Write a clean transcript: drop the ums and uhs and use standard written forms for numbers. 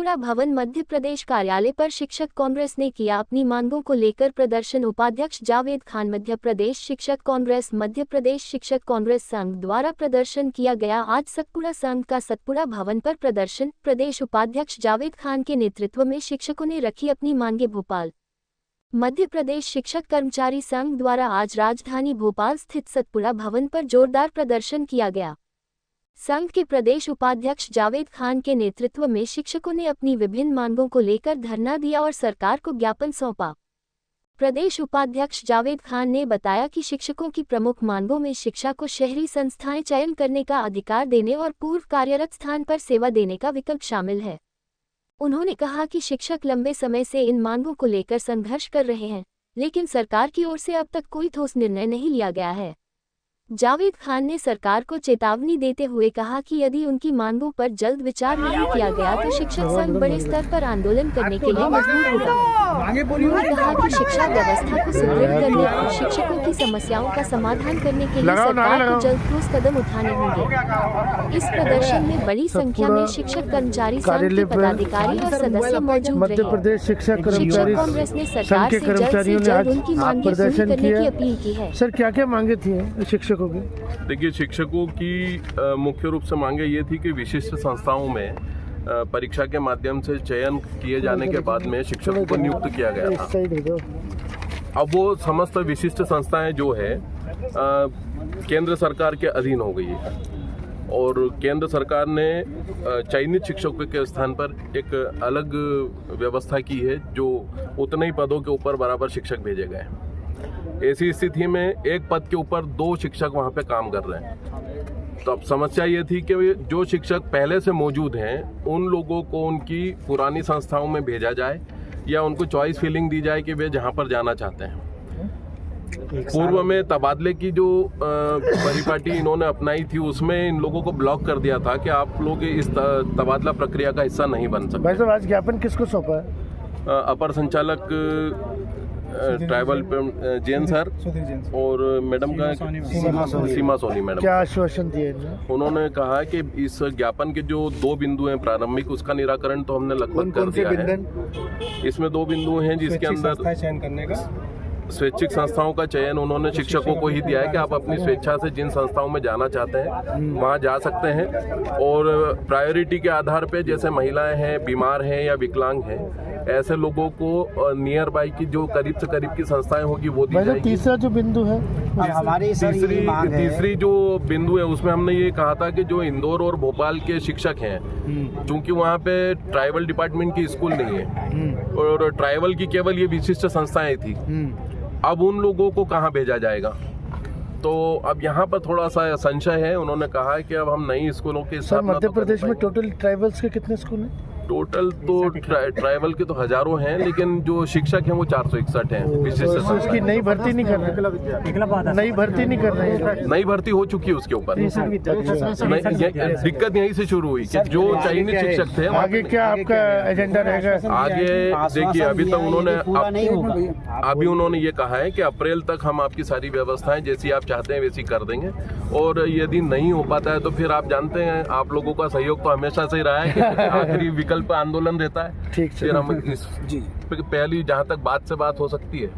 सतपुड़ा भवन मध्य प्रदेश कार्यालय पर शिक्षक कांग्रेस ने किया अपनी मांगों को लेकर प्रदर्शन। उपाध्यक्ष जावेद खान। मध्य प्रदेश शिक्षक कांग्रेस। मध्य प्रदेश शिक्षक कांग्रेस संघ द्वारा प्रदर्शन किया गया। आज सतपुड़ा संघ का सतपुड़ा भवन पर प्रदर्शन। प्रदेश उपाध्यक्ष जावेद खान के नेतृत्व में शिक्षकों ने रखी अपनी मांगे। भोपाल मध्य प्रदेश शिक्षक कर्मचारी संघ द्वारा आज राजधानी भोपाल स्थित सतपुड़ा भवन पर जोरदार प्रदर्शन किया गया। संघ के प्रदेश उपाध्यक्ष जावेद खान के नेतृत्व में शिक्षकों ने अपनी विभिन्न मांगों को लेकर धरना दिया और सरकार को ज्ञापन सौंपा। प्रदेश उपाध्यक्ष जावेद खान ने बताया कि शिक्षकों की प्रमुख मांगों में शिक्षा को शहरी संस्थाएं चयन करने का अधिकार देने और पूर्व कार्यरत स्थान पर सेवा देने का विकल्प शामिल है। उन्होंने कहा कि शिक्षक लंबे समय से इन मांगों को लेकर संघर्ष कर रहे हैं, लेकिन सरकार की ओर से अब तक कोई ठोस निर्णय नहीं लिया गया है। जावेद खान ने सरकार को चेतावनी देते हुए कहा कि यदि उनकी मांगों पर जल्द विचार नहीं किया गया तो शिक्षक संघ बड़े स्तर पर आंदोलन करने के लिए मजबूर होगा। उन्होंने कहा कि शिक्षा व्यवस्था को सुदृढ़ करने और शिक्षकों की समस्याओं का समाधान करने के लिए सरकार को जल्द ठोस कदम उठाने होंगे। इस प्रदर्शन में बड़ी संख्या में शिक्षक कर्मचारी संघ के पदाधिकारी और सदस्य मौजूद रहे। मध्य प्रदेश शिक्षक कांग्रेस ने सरकार से जल्द से जल्द उनकी मांगे पूरी करने की अपील की है। सर, क्या क्या मांगे थी शिक्षक? देखिए, शिक्षकों की मुख्य रूप से मांगे ये थी कि विशिष्ट संस्थाओं में परीक्षा के माध्यम से चयन किए जाने के बाद में शिक्षकों को नियुक्त किया गया था। अब वो समस्त विशिष्ट संस्थाएं जो है केंद्र सरकार के अधीन हो गई है और केंद्र सरकार ने चयनित शिक्षकों के स्थान पर एक अलग व्यवस्था की है जो उतने ही पदों के ऊपर बराबर शिक्षक भेजे गए। ऐसी स्थिति में एक पद के ऊपर 2 शिक्षक वहां पे काम कर रहे हैं। तो अब समस्या ये थी कि जो शिक्षक पहले से मौजूद हैं उन लोगों को उनकी पुरानी संस्थाओं में भेजा जाए या उनको चॉइस फिलिंग दी जाए कि वे जहां पर जाना चाहते हैं। पूर्व में तबादले की जो परिपाटी इन्होंने अपनाई थी उसमें इन लोगों को ब्लॉक कर दिया था कि आप लोग इस तबादला प्रक्रिया का हिस्सा नहीं बन सकते। भाई साहब, आज ज्ञापन किसको सौंपा है? अपर संचालक ट्राइबल जैन सर और मैडम का सीमा सोनी मैडम। क्या आश्वासन दिए? उन्होंने कहा कि इस ज्ञापन के जो 2 बिंदु हैं प्रारंभिक, उसका निराकरण तो हमने लगभग कर दिया है। इसमें 2 बिंदु हैं जिसके अंदर चयन करने का स्वैच्छिक संस्थाओं का चयन उन्होंने शिक्षकों को ही दिया है कि आप अपनी स्वेच्छा से जिन संस्थाओं में जाना चाहते हैं वहां जा सकते हैं और प्रायोरिटी के आधार पे जैसे महिलाएं हैं, बीमार हैं या विकलांग हैं, ऐसे लोगों को नियर बाई की जो करीब से करीब की संस्थाएं होगी वो दी जाएगी। तीसरा जो बिंदु है, तीसरी जो बिंदु है उसमें हमने ये कहा था कि जो इंदौर और भोपाल के शिक्षक हैं, चूंकि वहाँ पे ट्राइबल डिपार्टमेंट की स्कूल नहीं है और ट्राइबल की केवल ये विशिष्ट संस्थाएं थी, अब उन लोगों को कहाँ भेजा जाएगा? तो अब यहाँ पर थोड़ा सा संशय है। उन्होंने कहा है कि अब हम नई स्कूलों के सर, मध्य प्रदेश में टोटल ट्राइबल्स के कितने स्कूल हैं? टोटल तो ट्राइबल के तो हजारों हैं, लेकिन जो शिक्षक हैं वो 461 हैं। विशिष्ट उसकी नई भर्ती नहीं कर रहे? नई भर्ती नहीं कर रहे हैं? नई भर्ती हो चुकी है उसके ऊपर। दिक्कत यहीं से शुरू हुई कि जो चयनित शिक्षक थे। आगे क्या आपका एजेंडा रहेगा? आगे देखिए, अभी उन्होंने ये कहा है कि अप्रैल तक हम आपकी सारी व्यवस्थाएं जैसी आप चाहते हैं वैसी कर देंगे और यदि नहीं हो पाता है तो फिर आप जानते हैं आप लोगों का सहयोग तो हमेशा से ही रहा है कि आखिरी विकल्प आंदोलन रहता है। ठीक, फिर हम इस पहली जहां तक बात से बात हो सकती है।